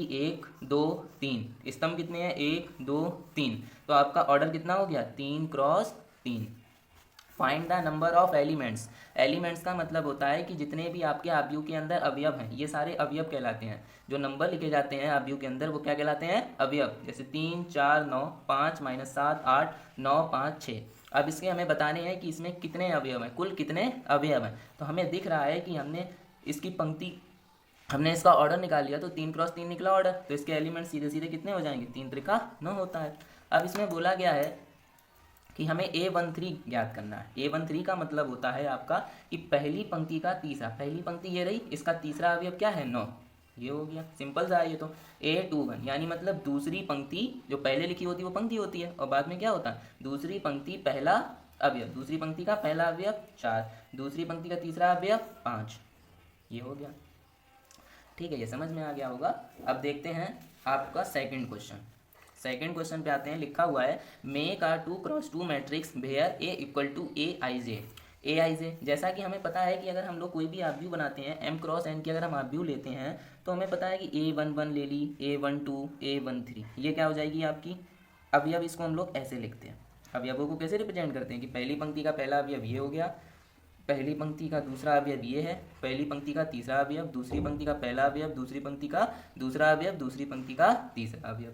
एक दो तीन, स्तंभ कितने हैं, एक दो तीन, तो आपका ऑर्डर कितना हो गया, 3 × 3। Find the number of elements. Elements का मतलब होता है कि जितने भी आपके आव्यूह के अंदर अवयव हैं, ये सारे अवयव कहलाते हैं। जो नंबर लिखे जाते हैं आव्यूह के अंदर वो क्या कहलाते हैं, अवयव। जैसे 3 4 9, 5 - 7 8 9 5 6। अब इसके हमें बताने हैं कि इसमें कितने अवयव हैं, कुल कितने अवयव हैं। तो हमें दिख रहा है कि हमने इसकी पंक्ति, हमने इसका ऑर्डर निकाल लिया, तो 3 × 3 निकला ऑर्डर, तो इसके एलिमेंट सीधे सीधे कितने हो जाएंगे, 3 × 3 = 9 होता है। अब इसमें बोला गया है कि हमें A13 ज्ञात करना है। A13 का मतलब होता है आपका कि पहली पंक्ति का तीसरा, पहली पंक्ति ये रही, इसका तीसरा अवयव क्या है, 9, ये हो गया, सिंपल सा है ये तो। A21 यानी मतलब दूसरी पंक्ति जो पहले लिखी होती है वो पंक्ति होती है, और बाद में क्या होता है, दूसरी पंक्ति पहला अवयव, दूसरी पंक्ति का पहला अवयव 4, दूसरी पंक्ति का तीसरा अवयव 5, ये हो गया। ठीक है, ये समझ में आ गया होगा। अब देखते हैं आपका सेकंड क्वेश्चन। सेकंड क्वेश्चन पे आते हैं, लिखा हुआ है make a 2 × 2 matrix where A = Aij। Aij, जैसा कि हमें पता है कि अगर हम लोग कोई भी आव्यूह बनाते हैं, m × n की अगर हम आव्यूह लेते हैं, तो हमें पता है कि A11 ले ली, A12, A13, ये क्या हो जाएगी आपकी अवयव। इसको हम लोग ऐसे लिखते हैं, अवयवों को कैसे रिप्रेजेंट करते हैं कि पहली पंक्ति का पहला अवयव ये हो गया, पहली पंक्ति का दूसरा अवयव ये है, पहली पंक्ति का तीसरा अवयव, दूसरी पंक्ति का पहला अवयव, दूसरी पंक्ति का दूसरा अवयव, दूसरी पंक्ति का तीसरा अवयव।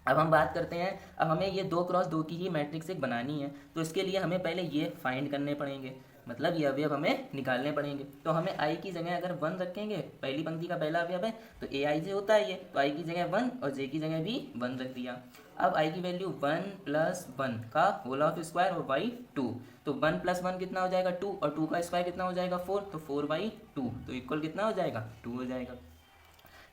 अब हम बात करते हैं, अब हमें ये 2 × 2 की ही मैट्रिक्स एक बनानी है, तो इसके लिए हमें पहले ये फाइंड करने पड़ेंगे, मतलब ये अवयव हमें निकालने पड़ेंगे। तो हमें आई की जगह अगर 1 रखेंगे, पहली पंक्ति का पहला अवयव है तो Aij होता है ये, तो आई की जगह 1 और जे की जगह भी 1 रख दिया। अब आई की वैल्यू 1 + 1 का होल ऑफ स्क्वायर और बाई 2, तो 1 + 1 कितना हो जाएगा 2, और 2 का स्क्वायर कितना हो जाएगा 4, तो 4/2, तो इक्वल कितना हो जाएगा 2 हो जाएगा।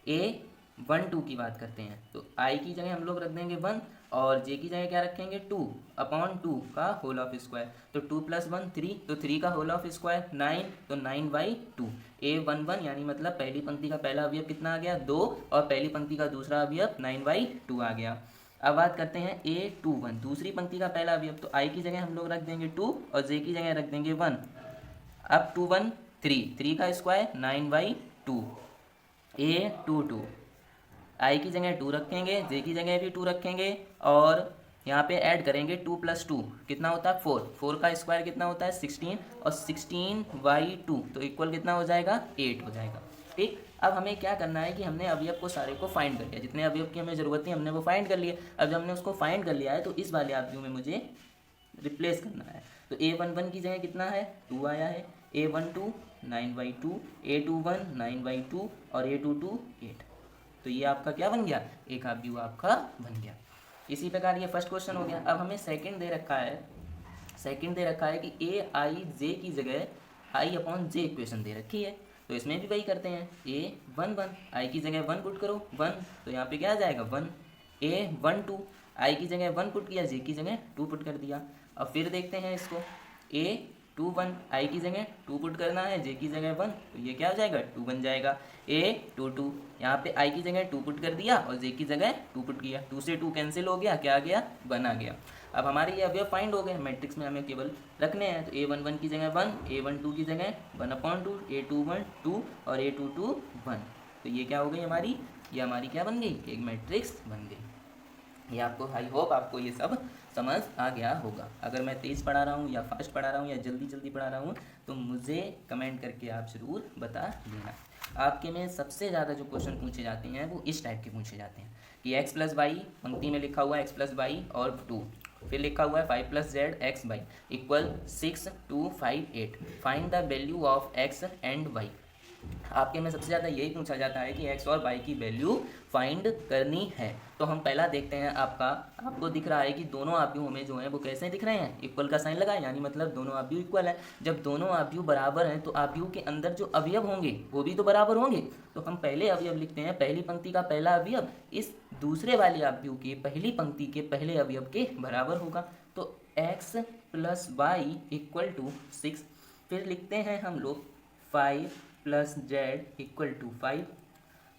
A12 की बात करते हैं, तो आई की जगह हम लोग रख देंगे 1 और जे की जगह क्या रखेंगे 2/2 का होल ऑफ स्क्वायर, तो 2 + 1 3, तो 3 का होल ऑफ स्क्वायर 9, तो 9/2। A11 यानी मतलब पहली पंक्ति का पहला अवयव कितना आ गया 2, और पहली पंक्ति का दूसरा अवयव 9/2 आ गया। अब बात करते हैं A21, दूसरी पंक्ति का पहला अवयव, तो आई की जगह हम लोग रख देंगे 2 और जे की जगह रख देंगे 1। अब 2 1 3, 3 का स्क्वायर 9/2। A22, आई की जगह 2 रखेंगे, जे की जगह भी 2 रखेंगे, और यहाँ पे ऐड करेंगे 2 + 2 कितना होता है 4, 4 का स्क्वायर कितना होता है 16, और 16/2, तो इक्वल कितना हो जाएगा 8 हो जाएगा। ठीक, अब हमें क्या करना है कि हमने अवयव को सारे को फाइंड कर लिया, जितने अवयव की हमें ज़रूरत थी हमने वो फाइंड कर लिए। अब जब हमने उसको फाइंड कर लिया है तो इस वाले आव्यूह में मुझे रिप्लेस करना है, तो A11 की जगह कितना है 2 आया है, A12 9/2, A21 9/2 और A22 8, तो ये आपका क्या बन गया, एक आव्यूह आपका बन गया। इसी प्रकार ये फर्स्ट क्वेश्चन हो गया। अब हमें सेकंड दे रखा है, सेकंड दे रखा है कि Aij की जगह I/J इक्वेशन दे रखी है, तो इसमें भी वही करते हैं। A11 आई की जगह 1 पुट करो 1, तो यहाँ पे क्या आ जाएगा 1। A12 आई की जगह 1 पुट किया, जे की जगह 2 पुट कर दिया। अब फिर देखते हैं इसको, A21 आई की जगह 2 पुट करना है, जे की जगह 1, तो ये क्या हो जाएगा 2 बन जाएगा। A22 यहाँ पे आई की जगह 2 पुट कर दिया और जे की जगह 2 पुट किया, 2 से 2 कैंसिल हो गया, क्या आ गया 1 आ गया। अब हमारे ये अवयव फाइंड हो गए, मैट्रिक्स में हमें केवल रखने हैं, तो A11 की जगह 1, A12 की जगह 1/2, A21 2 और A22 1, तो ये क्या हो गई हमारी, ये हमारी क्या बन गई, एक मैट्रिक्स बन गई। ये आपको, आई होप आपको ये सब समझ आ गया होगा। अगर मैं तेज़ पढ़ा रहा हूँ या फास्ट पढ़ा रहा हूँ या जल्दी जल्दी पढ़ा रहा हूँ तो मुझे कमेंट करके आप ज़रूर बता देना। आपके में सबसे ज़्यादा जो क्वेश्चन पूछे जाते हैं वो इस टाइप के पूछे जाते हैं कि x + y, पंक्ति में लिखा हुआ है x + y और 2, फिर लिखा हुआ है 5 + z x y = 6 2 5 8, find the value of x and y। आपके में सबसे ज़्यादा यही पूछा जाता है कि x और y की वैल्यू फाइंड करनी है। तो हम पहला देखते हैं, आपको दिख रहा है कि दोनों आव्यूह में जो है वो कैसे दिख रहे हैं, इक्वल का साइन लगाए, यानी मतलब दोनों आव्यूह इक्वल है। जब दोनों आव्यूह बराबर हैं तो आव्यूह के अंदर जो अवयव होंगे वो भी तो बराबर होंगे, तो हम पहले अवयव लिखते हैं, पहली पंक्ति का पहला अवयव इस दूसरे वाले आव्यूह के पहली पंक्ति के पहले अवयव के बराबर होगा, तो x + y = 6। फिर लिखते हैं हम लोग 5 + z = 5।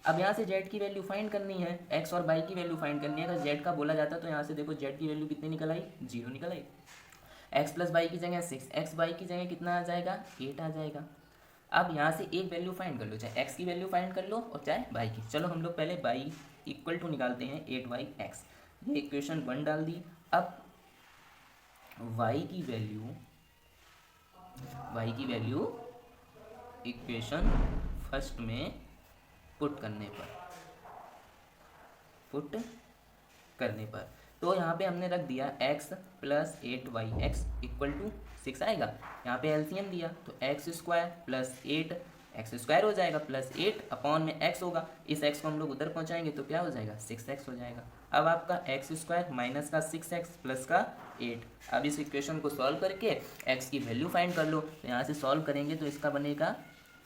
अब यहाँ से z की वैल्यू फाइंड करनी है, x और y की वैल्यू फाइंड करनी है। अगर z का बोला जाता तो यहाँ से देखो z की वैल्यू कितनी निकल आई, 0 निकल आई। x + y की जगह 6, x y की जगह कितना आ जाएगा 8 आ जाएगा। अब यहाँ से एक वैल्यू फाइंड कर लो, चाहे x की वैल्यू फाइंड कर लो और चाहे y की। चलो हम लोग पहले y इक्वल टू निकालते हैं 8yx, ये इक्वेशन 1 डाल दी। अब y की वैल्यू इक्वेशन फर्स्ट में पुट करने पर तो यहाँ पे हमने रख दिया x plus 8yx equal to 6 आएगा। यहाँ पे एलसीएम दिया तो x square plus 8 x square हो जाएगा प्लस 8 अपॉन में x होगा। इस x को हम लोग उधर पहुँचाएंगे तो क्या हो जाएगा 6x हो जाएगा। अब आपका एक्स स्क्वायर माइनस का 6x प्लस का 8। अब इस इक्वेशन को सॉल्व करके x की वैल्यू फाइंड कर लो। तो यहाँ से सॉल्व करेंगे तो इसका बनेगा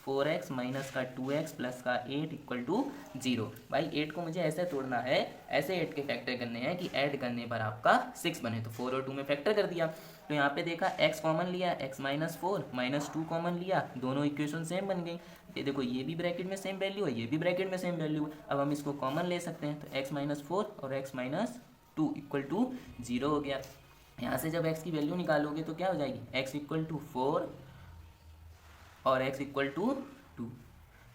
4x माइनस का 2x प्लस का 8 इक्वल टू 0। भाई 8 को मुझे ऐसे तोड़ना है, ऐसे 8 के फैक्टर करने हैं कि ऐड करने पर आपका 6 बने। तो 4 और 2 में फैक्टर कर दिया। तो यहाँ पे देखा x कॉमन लिया, x माइनस 4 माइनस 2 कॉमन लिया, दोनों इक्वेशन सेम बन गई। ये देखो ये भी ब्रैकेट में सेम वैल्यू है, ये भी ब्रैकेट में सेम वैल्यू है। अब हम इसको कॉमन ले सकते हैं तो x माइनस 4 और x माइनस 2 इक्वल टू 0 हो गया। यहाँ से जब x की वैल्यू निकालोगे तो क्या हो जाएगी, x इक्वल टू 4 और x इक्वल टू 2।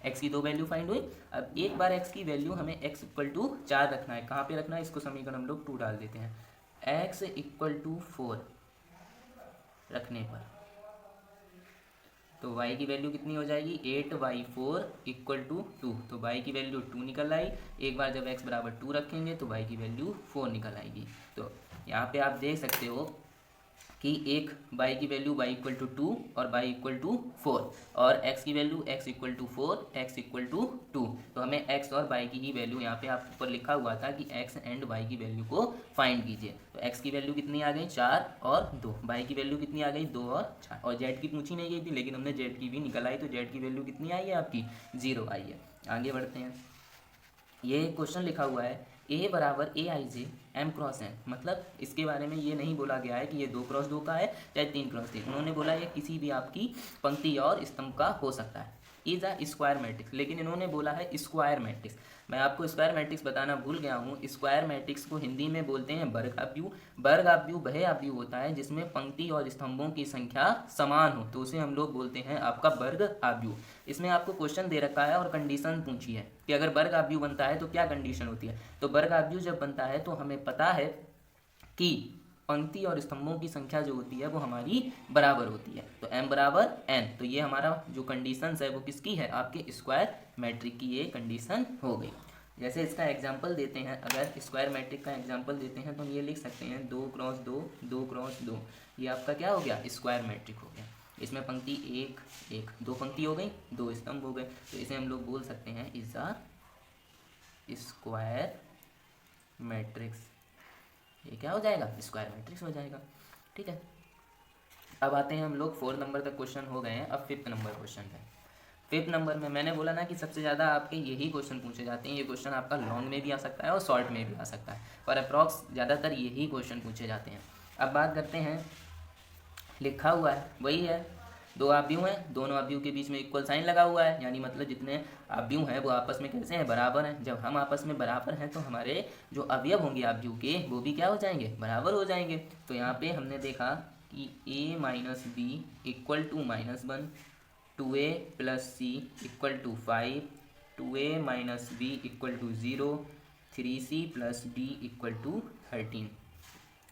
x की दो वैल्यू फाइंड हुई। अब एक बार x की वैल्यू हमें x इक्वल टू 4 रखना है। कहाँ पे रखना है, इसको समीकरण हम लोग 2 डाल देते हैं। x इक्वल टू 4 रखने पर तो y की वैल्यू कितनी हो जाएगी, 8y4 इक्वल टू 2। तो y की वैल्यू 2 निकल आई। एक बार जब x बराबर 2 रखेंगे तो y की वैल्यू 4 निकल आएगी। तो यहाँ पे आप देख सकते हो कि एक y की वैल्यू y इक्वल टू 2 और y इक्वल टू 4 और x की value x equal to 4 x equal to 2। तो हमें x और y की ही वैल्यू यहाँ पे आप ऊपर लिखा हुआ था कि x एंड y की वैल्यू को फाइंड कीजिए। तो x की वैल्यू कितनी आ गई 4 और 2, y की वैल्यू कितनी आ गई 2 और 4, और z की पूछी नहीं गई थी लेकिन हमने z की भी निकल आई। तो z की वैल्यू कितनी आई है आपकी 0 आई है। आगे बढ़ते हैं। ये क्वेश्चन लिखा हुआ है a बराबर ए आई जे एम क्रॉस एन, मतलब इसके बारे में ये नहीं बोला गया है कि ये 2 क्रॉस 2 का है चाहे 3 क्रॉस 3। उन्होंने बोला ये किसी भी आपकी पंक्ति और स्तंभ का हो सकता है। इज अ स्क्वायर मैट्रिक्स, लेकिन इन्होंने बोला है स्क्वायर मैट्रिक्स। मैं आपको स्क्वायर मैट्रिक्स बताना भूल गया हूँ। स्क्वायर मैट्रिक्स को हिंदी में बोलते हैं वर्गाव्यूह। वर्गाव्यूह वह आव्यूह होता है जिसमें पंक्ति और स्तंभों की संख्या समान हो, तो उसे हम लोग बोलते हैं आपका वर्गाव्यूह। इसमें आपको क्वेश्चन दे रखा है और कंडीशन पूछी है कि अगर वर्गाव्यूह बनता है तो क्या कंडीशन होती है। तो वर्गाव्यूह जब बनता है तो हमें पता है कि पंक्ति और स्तंभों की संख्या जो होती है वो हमारी बराबर होती है। तो m बराबर n, तो ये हमारा जो कंडीशंस है वो किसकी है, आपके स्क्वायर मैट्रिक की ये कंडीशन हो गई। जैसे इसका एग्जांपल देते हैं, अगर स्क्वायर मैट्रिक का एग्जांपल देते हैं तो हम ये लिख सकते हैं 2 क्रॉस 2 2 क्रॉस 2। ये आपका क्या हो गया, स्क्वायर मैट्रिक हो गया। इसमें पंक्ति 1 1 2 पंक्ति हो गई, 2 स्तंभ हो गए। तो इसे हम लोग बोल सकते हैं इज अ स्क्वायर मैट्रिक्स। ये क्या हो जाएगा, स्क्वायर मैट्रिक्स हो जाएगा। ठीक है, अब आते हैं हम लोग 4 नंबर तक क्वेश्चन हो गए हैं। अब 5th नंबर क्वेश्चन है। 5th नंबर में मैंने बोला ना कि सबसे ज़्यादा आपके यही क्वेश्चन पूछे जाते हैं। ये क्वेश्चन आपका लॉन्ग में भी आ सकता है और शॉर्ट में भी आ सकता है, पर अप्रॉक्स ज़्यादातर यही क्वेश्चन पूछे जाते हैं। अब बात करते हैं, लिखा हुआ है वही है, 2 आव्यूह हैं, दोनों आव्यूह के बीच में इक्वल साइन लगा हुआ है, यानी मतलब जितने आव्यूह हैं वो आपस में कैसे हैं, बराबर हैं। जब हम आपस में बराबर हैं तो हमारे जो अवयव होंगे आव्यूह के वो भी क्या हो जाएंगे, बराबर हो जाएंगे। तो यहाँ पे हमने देखा कि a minus B equal to -1, 2a plus C equal to 5, 2a minus B equal to 0, 3c plus D equal to 13।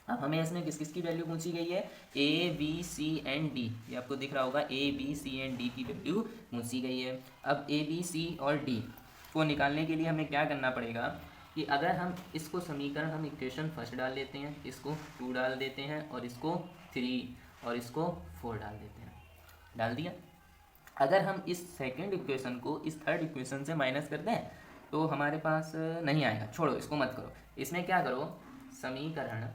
अब हमें इसमें किस किस की वैल्यू पूछी गई है, A B C and D. ये आपको दिख रहा होगा, A B C and D की वैल्यू पूछी गई है। अब ए बी सी और डी को निकालने के लिए हमें क्या करना पड़ेगा कि अगर हम इसको समीकरण, हम इक्वेशन फर्स्ट डाल लेते हैं, इसको 2 डाल देते हैं और इसको 3 और इसको 4 डाल देते हैं। डाल दिया। अगर हम इस सेकेंड इक्वेशन को इस थर्ड इक्वेशन से माइनस कर दें तो हमारे पास नहीं आएगा। छोड़ो, इसको मत करो। इसमें क्या करो, समीकरण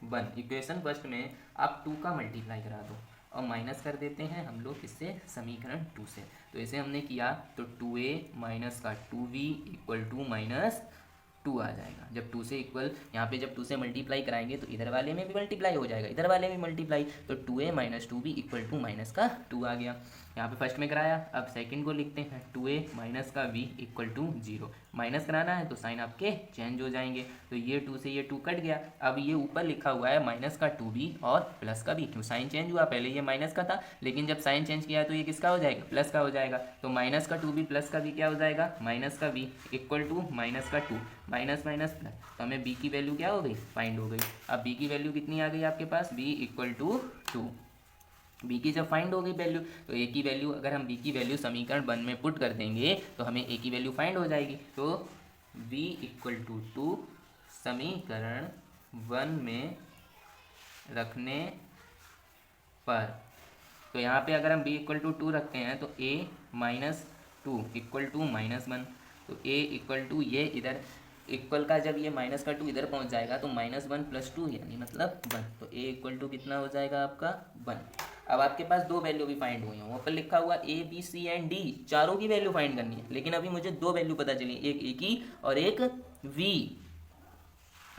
1 इक्वेशन फर्स्ट में आप 2 का मल्टीप्लाई करा दो और माइनस कर देते हैं हम लोग इससे समीकरण 2 से। तो इसे हमने किया तो 2a माइनस का 2b इक्वल टू -2 आ जाएगा। जब 2 से इक्वल, यहाँ पे जब 2 से मल्टीप्लाई कराएंगे तो इधर वाले में भी मल्टीप्लाई हो जाएगा, इधर वाले में मल्टीप्लाई, तो 2a minus 2b equal to -2 आ गया। यहाँ पे फर्स्ट में कराया, अब सेकंड को लिखते हैं 2a माइनस का v इक्वल टू 0। माइनस कराना है तो साइन आपके चेंज हो जाएंगे, तो ये 2 से ये 2 कट गया। अब ये ऊपर लिखा हुआ है माइनस का 2b और प्लस का b, क्यों साइन चेंज हुआ, पहले ये माइनस का था लेकिन जब साइन चेंज किया तो ये किसका हो जाएगा, प्लस का हो जाएगा। तो माइनस का 2b प्लस का b क्या हो जाएगा, माइनस का b इक्वल टू माइनस का 2, माइनस माइनस प्लस, तो हमें b की वैल्यू क्या हो गई, फाइंड हो गई। अब b की वैल्यू कितनी आ गई आपके पास, b इक्वल टू 2। बी की जब फाइंड हो गई वैल्यू, तो ए की वैल्यू, अगर हम बी की वैल्यू समीकरण 1 में पुट कर देंगे तो हमें ए की वैल्यू फाइंड हो जाएगी। तो v इक्वल टू 2 समीकरण 1 में रखने पर, तो यहाँ पे अगर हम b इक्वल टू 2 रखते हैं तो a minus 2 equal to minus 1, तो a इक्वल टू ये इधर इक्वल का जब ये माइनस का 2 इधर पहुँच जाएगा तो माइनस 1 प्लस 2 यानी मतलब 1, तो a इक्वल टू कितना हो जाएगा आपका 1। अब आपके पास दो वैल्यू भी फाइंड हुई हैं, वहाँ पर लिखा हुआ a b c and d, चारों की वैल्यू फाइंड करनी है, लेकिन अभी मुझे दो वैल्यू पता चली, एक a की और एक v,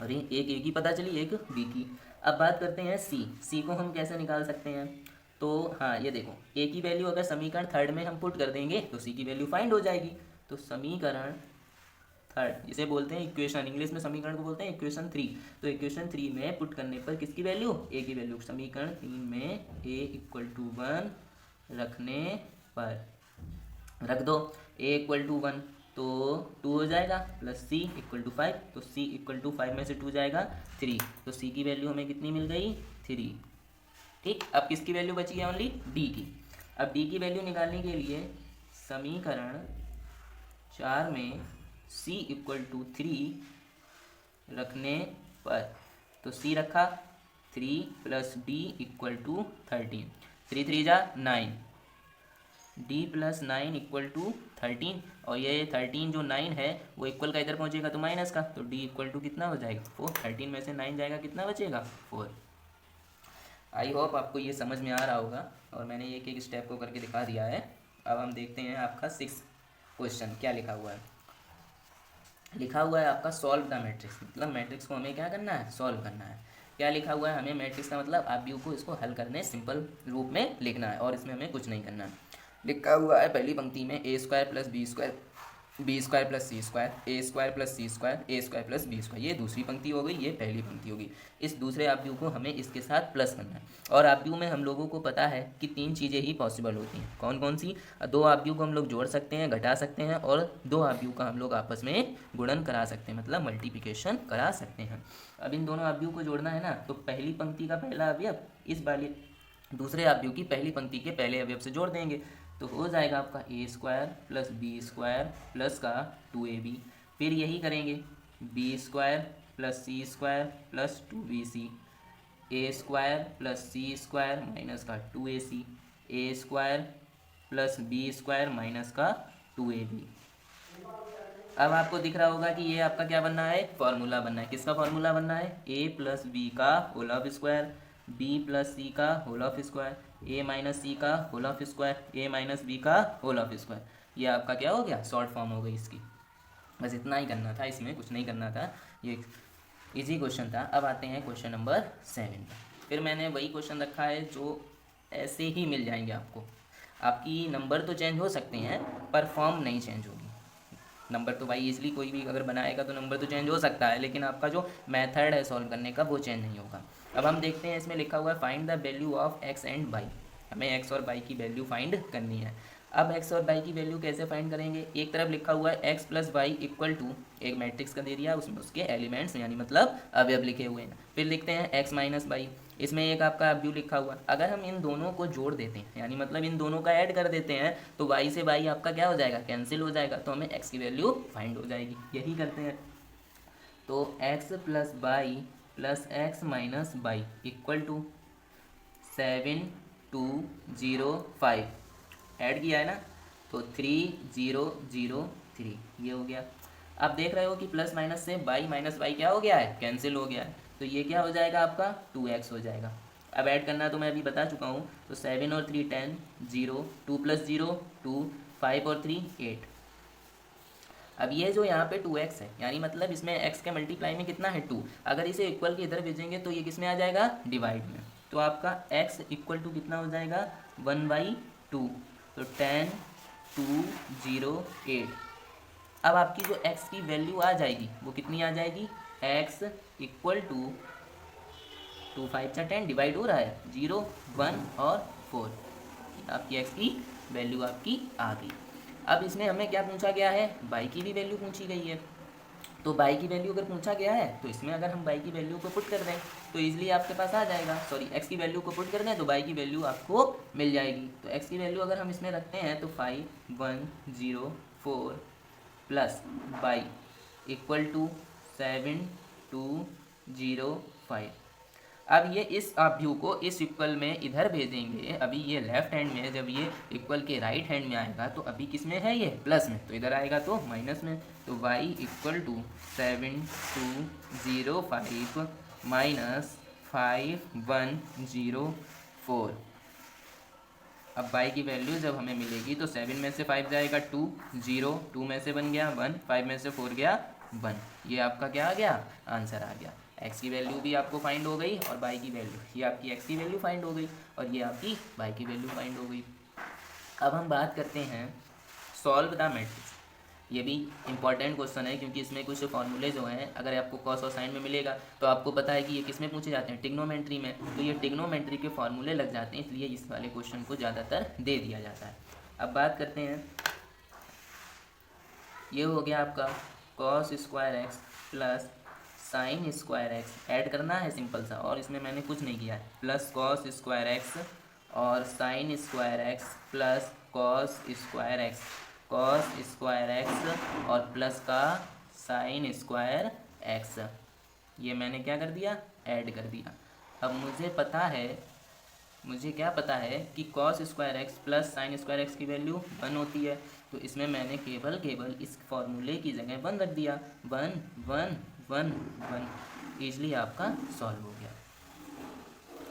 और एक a की पता चली एक b की। अब बात करते हैं c को हम कैसे निकाल सकते हैं। तो हाँ ये देखो, a की वैल्यू अगर समीकरण थर्ड में हम पुट कर देंगे तो c की वैल्यू फाइंड हो जाएगी। तो समीकरण थर्ड, इसे बोलते हैं इक्वेशन, इंग्लिश में समीकरण को बोलते हैं इक्वेशन 3। तो इक्वेशन 3 में पुट करने पर किसकी वैल्यू, a की वैल्यू, समीकरण 3 में a इक्वल टू 1 रखने पर रख दो, a इक्वल टू 1 तो 2 हो जाएगा, प्लस c इक्वल टू 5, तो c इक्वल टू 5 में से 2 जाएगा 3, तो c की वैल्यू हमें कितनी मिल गई, 3। ठीक, अब किसकी वैल्यू बची है, ओनली d की। अब d की वैल्यू निकालने के लिए समीकरण 4 में c इक्वल टू 3 रखने पर, तो c रखा, 3 प्लस d इक्वल टू 13, 3 3 जा 9, d प्लस 9 इक्वल टू 13, और ये 13 जो 9 है वो इक्वल का इधर पहुंचेगा तो माइनस का, तो d इक्वल टू कितना हो जाएगा 4, 13 में से 9 जाएगा कितना बचेगा 4। आई होप आपको ये समझ में आ रहा होगा, और मैंने एक एक स्टेप को करके दिखा दिया है। अब हम देखते हैं आपका 6 क्वेश्चन क्या लिखा हुआ है। लिखा हुआ है आपका सॉल्व द मैट्रिक्स, मतलब मैट्रिक्स को हमें क्या करना है, सॉल्व करना है। क्या लिखा हुआ है, हमें मैट्रिक्स का मतलब आप व्यू को इसको हल करने सिंपल रूप में लिखना है, और इसमें हमें कुछ नहीं करना है। लिखा हुआ है पहली पंक्ति में a square plus B square, B square plus C square, A square plus C square, A square plus B square, ये दूसरी पंक्ति हो गई, ये पहली पंक्ति होगी। इस दूसरे आप व्यू को हमें इसके साथ प्लस करना है, और आप व्यू में हम लोगों को पता है कि 3 चीज़ें ही पॉसिबल होती हैं। कौन कौन सी, 2 आप व्यू को हम लोग जोड़ सकते हैं, घटा सकते हैं, और 2 आप व्यू का हम लोग आपस में गुणन करा सकते हैं, मतलब मल्टीप्लिकेशन करा सकते हैं। अब इन दोनों आप व्यू को जोड़ना है ना, तो पहली पंक्ति का पहला अवयव इस वाली दूसरे आप व्यू की पहली पंक्ति के पहले अवयव से जोड़ देंगे, तो हो जाएगा आपका A square plus B square plus का 2ab। फिर यही करेंगे, B square plus C square plus 2bc, A square plus C square minus का 2ac, A square plus B square minus का 2ab। अब आपको दिख रहा होगा कि ये आपका क्या बनना है, फॉर्मूला बनना है। किसका फॉर्मूला बनना है, a प्लस बी का whole of square, B plus C का whole of square, A minus C का whole of square, A minus B का होल ऑफ स्क्वायर। ये आपका क्या हो गया, शॉर्ट फॉर्म हो गई इसकी। बस इतना ही करना था, इसमें कुछ नहीं करना था, ये इजी क्वेश्चन था। अब आते हैं क्वेश्चन नंबर 7 पर। फिर मैंने वही क्वेश्चन रखा है जो ऐसे ही मिल जाएंगे आपको। आपकी नंबर तो चेंज हो सकते हैं पर फॉर्म नहीं चेंज होगी। नंबर तो भाई इजली कोई भी अगर बनाएगा तो नंबर तो चेंज हो सकता है, लेकिन आपका जो मेथड है सॉल्व करने का वो चेंज नहीं होगा। अब हम देखते हैं, इसमें लिखा हुआ है find the value of X and Y. हमें एक्स और वाई की वैल्यू फाइंड करनी है। अब एक्स और वाई की वैल्यू कैसे फाइंड करेंगे, एक तरफ लिखा हुआ है X plus Y equal to, एक मैट्रिक्स का दे दिया, उसमें उसके एलिमेंट्स यानी मतलब अवयव लिखे हुए हैं। फिर लिखते हैं एक्स माइनस वाई, इसमें एक आपका अवयव लिखा हुआ है। अगर हम इन दोनों को जोड़ देते हैं यानी मतलब इन दोनों का ऐड कर देते हैं तो वाई से वाई आपका क्या हो जाएगा, कैंसिल हो जाएगा, तो हमें एक्स की वैल्यू फाइंड हो जाएगी। यही करते हैं, तो X plus Y plus X minus Y equal to 7205 add किया है ना, तो 3003 ये हो गया। आप देख रहे हो कि प्लस माइनस से वाई माइनस वाई क्या हो गया है, कैंसिल हो गया है, तो ये क्या हो जाएगा आपका 2x हो जाएगा। अब ऐड करना तो मैं अभी बता चुका हूँ, तो 7 और 3 10, 0, 2 प्लस 0 2, 5 और 3 8। अब ये जो यहाँ पे 2x है यानी मतलब इसमें x के मल्टीप्लाई में कितना है 2, अगर इसे इक्वल के इधर भेजेंगे तो ये किस में आ जाएगा, डिवाइड में। तो आपका x इक्वल टू कितना हो जाएगा 1/2, तो 10208। अब आपकी जो x की वैल्यू आ जाएगी वो कितनी आ जाएगी, x इक्वल टू 2 5 जा 10 डिवाइड हो रहा है 0 1 और 4। आपकी x की वैल्यू आपकी आ गई। अब इसमें हमें क्या पूछा गया है, y की भी वैल्यू पूछी गई है। तो y की वैल्यू अगर पूछा गया है तो इसमें अगर हम y की वैल्यू को पुट कर दें तो ईजिली आपके पास आ जाएगा। सॉरी, x की वैल्यू को पुट कर दें तो y की वैल्यू आपको मिल जाएगी। तो x की वैल्यू अगर हम इसमें रखते हैं तो 5104 प्लस y इक्वल टू 7205। अब ये इस व्यू को इस इक्वल में इधर भेजेंगे। अभी ये लेफ्ट हैंड में, जब ये इक्वल के राइट हैंड में आएगा तो अभी किस में है, ये प्लस में, तो इधर आएगा तो माइनस में। तो y इक्वल टू 7205 माइनस 5104। अब y की वैल्यू जब हमें मिलेगी तो 7 में से 5 जाएगा 2, 0, 2 में से बन गया 1, 5 में से 4 गया 1। ये आपका क्या आ गया, आंसर आ गया। x की वैल्यू भी आपको फाइंड हो गई और y की वैल्यू, ये आपकी x की वैल्यू फाइंड हो गई और ये आपकी y की वैल्यू फाइंड हो गई। अब हम बात करते हैं सॉल्व द मैट्रिक्स। ये भी इंपॉर्टेंट क्वेश्चन है क्योंकि इसमें कुछ फॉर्मूले जो हैं अगर आपको कॉस और साइन में मिलेगा तो आपको पता है कि ये किस में पूछे जाते हैं, ट्रिग्नोमेट्री में। तो ये ट्रिग्नोमेट्री के फॉर्मूले लग जाते हैं, इसलिए इस वाले क्वेश्चन को ज़्यादातर दे दिया जाता है। अब बात करते हैं, ये हो गया आपका cos square x plus sine square x, add करना है सिंपल सा, और इसमें मैंने कुछ नहीं किया है, प्लस कॉस स्क्वायर एक्स और sine square x plus cos square x, cos square x और प्लस का साइन स्क्वायर एक्स, ये मैंने क्या कर दिया, ऐड कर दिया। अब मुझे क्या पता है कि cos square x plus sine square x की वैल्यू 1 होती है, तो इसमें मैंने केवल इस फॉर्मूले की जगह 1 रख दिया। 1 1 1 1, ईजिली आपका सॉल्व हो गया।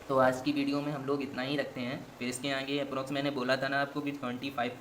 तो आज की वीडियो में हम लोग इतना ही रखते हैं, फिर इसके आगे अप्रोक्स मैंने बोला था ना आपको कि 25 क्वेश्चन